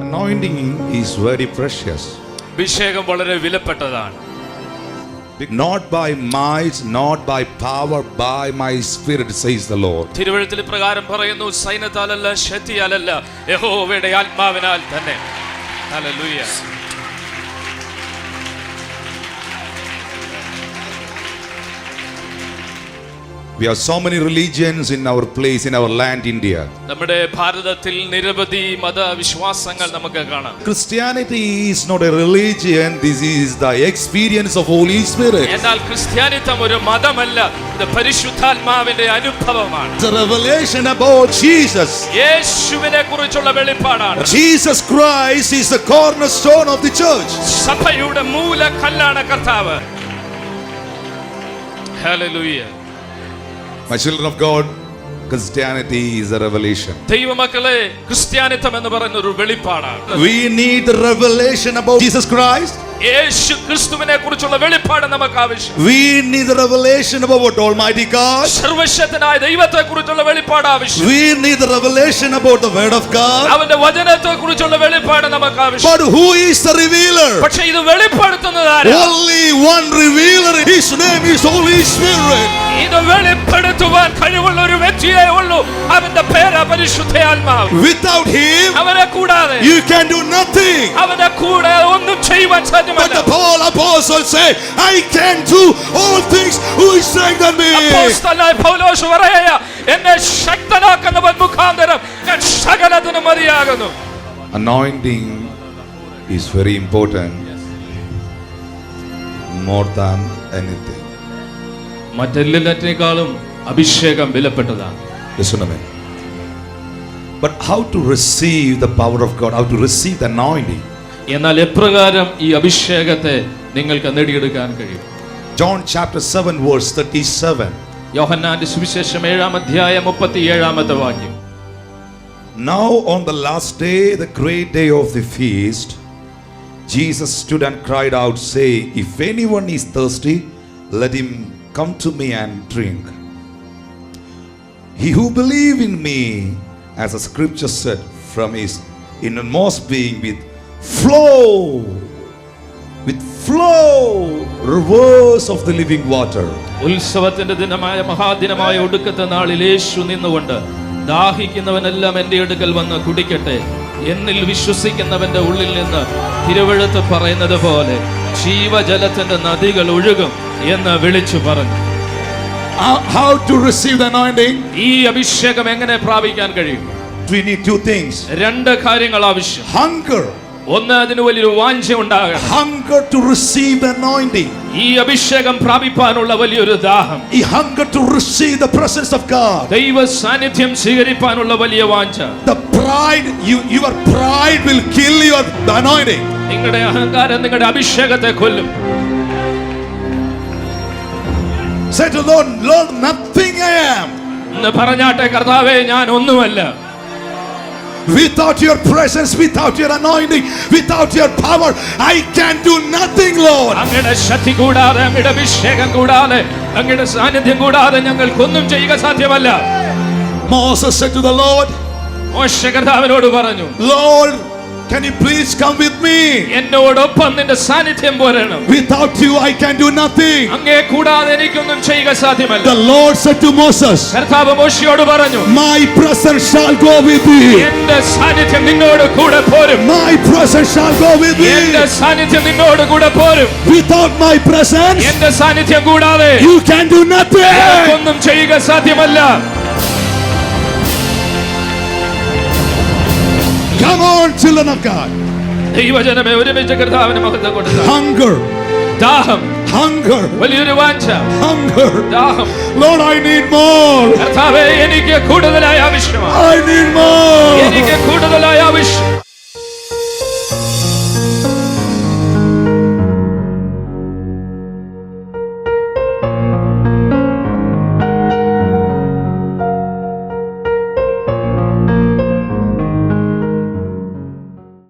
Anointing is very precious. അഭിഷേകം വളരെ വിലപ്പെട്ടതാണ്. Not by might, not by power, by my spirit, says the Lord. തിരുവചനത്തിൽ പ്രകാരം പറയുന്നു, സൈന്യത്താലല്ല ശക്തിയാലല്ല യഹോവയുടെ ആത്മാവിനാൽ തന്നെ. Hallelujah. We have so many religions in our place, in our land, India. നമ്മുടെ ഭാരതത്തിൽ നിരവധി മതവിശ്വാസങ്ങൾ നമുക്ക് കാണാം. Christianity is not a religion. This is the experience of Holy Spirit. എന്നാൽ ക്രിസ്ത്യാനിത്വം ഒരു മതമല്ല, ഇത് പരിശുദ്ധാത്മാവിന്റെ അനുഭവമാണ്. It's a revelation about Jesus. യേശുവിനെ കുറിച്ചുള്ള വെളിപ്പാടാണ്. Jesus Christ is the cornerstone of the church. സഭയുടെ മൂലക്കല്ലാണ് കർത്താവ്. Hallelujah. My children of God, Christianity is a revelation. ദൈവമക്കളെ, ക്രിസ്ത്യാനിത്വം എന്ന് പറയുന്ന ഒരു വെളിപ്പാടാണ്. We need the revelation about Jesus Christ. യേശു ക്രിസ്തുവിനെ കുറിച്ചുള്ള വെളിപ്പാട് നമുക്ക് ആവശ്യം. We need the revelation about Almighty God. സർവശക്തനായ ദൈവത്തെ കുറിച്ചുള്ള വെളിപ്പാട് ആവശ്യം. We need the revelation about the Word of God. അവന്റെ വചനത്തെ കുറിച്ചുള്ള വെളിപ്പാട് നമുക്ക് ആവശ്യം. But who is the revealer? പക്ഷേ ഇത് വെളിപ്പെടുത്തുന്നത് ആരാ? Only one revealer. His name is Holy Spirit. ഇത് വെളിപ്പെടുത്തുവാൻ കഴിവുള്ള ഒരു വ്യക്തിയേ ഉള്ളൂ. അവന്റെ പേര് പരിശുദ്ധാത്മാവ്. Without him, അവനെ കൂടാതെ you can do nothing. അവനെ കൂടാതെ ഒന്നും ചെയ്യുവാൻ സാധ്യമല്ല. But the Paul apostle say, I can do all things who strengthens me. അപ്പോസ്തലനായ പൗലോസ് പറയുക, എന്നെ ശക്തനാക്കുന്നവൻ മുഖാന്തരം ഞാൻ സകലത്തിനും മതിയാകുന്നു. Anointing is very important, more than anything. മറ്റെല്ലാറ്റിനേക്കാളും അഭിഷേകം വിലപ്പെട്ടതാണ്. Listen to me. But how to receive the power of God? How to receive the anointing? എന്നാൽ എപ്രകാരം ഈ അഭിഷേകത്തെ നിങ്ങൾക്ക് നേടിയെടുക്കാൻ കഴിയും? John chapter 7 verse 37. യോഹന്നാന്റെ സുവിശേഷം 7-ാം അധ്യായം 37-ാമത്തെ വാക്യം. Now on the last day, the great day of the feast, Jesus stood and cried out, saying, if anyone is thirsty, let him come to me and drink. He who believes in me, as the scripture said, from his innermost being flow rivers of the living water. ഉത്സവത്തിന്റെ ദിനമായ മഹാദിനമായ ഒടുക്കത്തെ നാളിൽ യേശു നിന്നുകൊണ്ട്, ദാഹിക്കുന്നവനെല്ലാം എൻ്റെ അടുക്കൽ വന്ന് കുടിക്കട്ടെ, എന്നിൽ വിശ്വസിക്കുന്നവന്റെ ഉള്ളിൽ നിന്ന് തിരുവെഴുത്ത് പറയുന്നത് പോലെ ജീവജലത്തിന്റെ നദികൾ ഒഴുകും എന്ന് വിളിച്ചു പറഞ്ഞു. How to receive the anointing? ഈ അഭിഷേകം എങ്ങനെ പ്രാപിക്കാൻ കഴിയും? We need two things. രണ്ട് കാര്യങ്ങൾ ആവശ്യം. Hunger. ഒന്ന്, അതിന് വലിയൊരു വാഞ്ച ഉണ്ടാകണം. Hunger to receive the anointing. ഈ അഭിഷേകം പ്രാപിക്കാനുള്ള വലിയൊരു ദാഹം. ഈ hunger to receive the presence of God. ദൈവ സാന്നിധ്യം സ്വീകരിക്കാനുള്ള വലിയ വാഞ്ച. The pride, your pride will kill your anointing. നിങ്ങളുടെ അഹങ്കാരം നിങ്ങളുടെ അഭിഷേകത്തെ കൊല്ലും. Say to the Lord, Lord, nothing I am. എന്ന് പറഞ്ഞാട്ടെ, കർത്താവേ, ഞാൻ ഒന്നുമല്ല. Without your presence, without your anointing, without your power, I can do nothing, Lord. അങ്ങയുടെ ശക്തി കൂടാതെ, അങ്ങയുടെ അഭിഷേകം കൂടാതെ, അങ്ങയുടെ സാന്നിധ്യം കൂടാതെ ഞങ്ങൾക്കൊന്നും ചെയ്യുക സാധ്യമല്ല. Moses said to the Lord, മോശെ കർത്താവിനോട് പറഞ്ഞു, Lord, can you please come with me? എന്നോടൊപ്പം നിന്റെ സാന്നിധ്യം പോരണം. Without you, I can do nothing. അങ്ങയെ കൂടാതെ എനിക്കൊന്നും ചെയ്യുക സാധ്യമല്ല. The Lord said to Moses, കർത്താവ് മോശയോട് പറഞ്ഞു, my presence shall go with thee. എന്റെ സാന്നിധ്യം നിന്നോട് കൂടെ പോരും. My presence shall go with thee. എന്റെ സാന്നിധ്യം നിന്നോട് കൂടെ പോരും. Without my presence, എന്റെ സാന്നിധ്യം കൂടാതെ you can do nothing. ഒന്നും ചെയ്യുക സാധ്യമല്ല. Come on, children of God. ദൈവജനമേ, ഒരുമിച്ച് കർത്താവിനെ മഹത്വം കൊടുക്കുക. Hunger. ദാഹം. Hunger. വലിയൊരു വാഞ്ച. Hunger. ദാഹം. Lord, I need more. കർത്താവേ, എനിക്ക് കൂടുതലായി ആവശ്യമാണ്. I need more. എനിക്ക് കൂടുതലായി ആവശ്യം.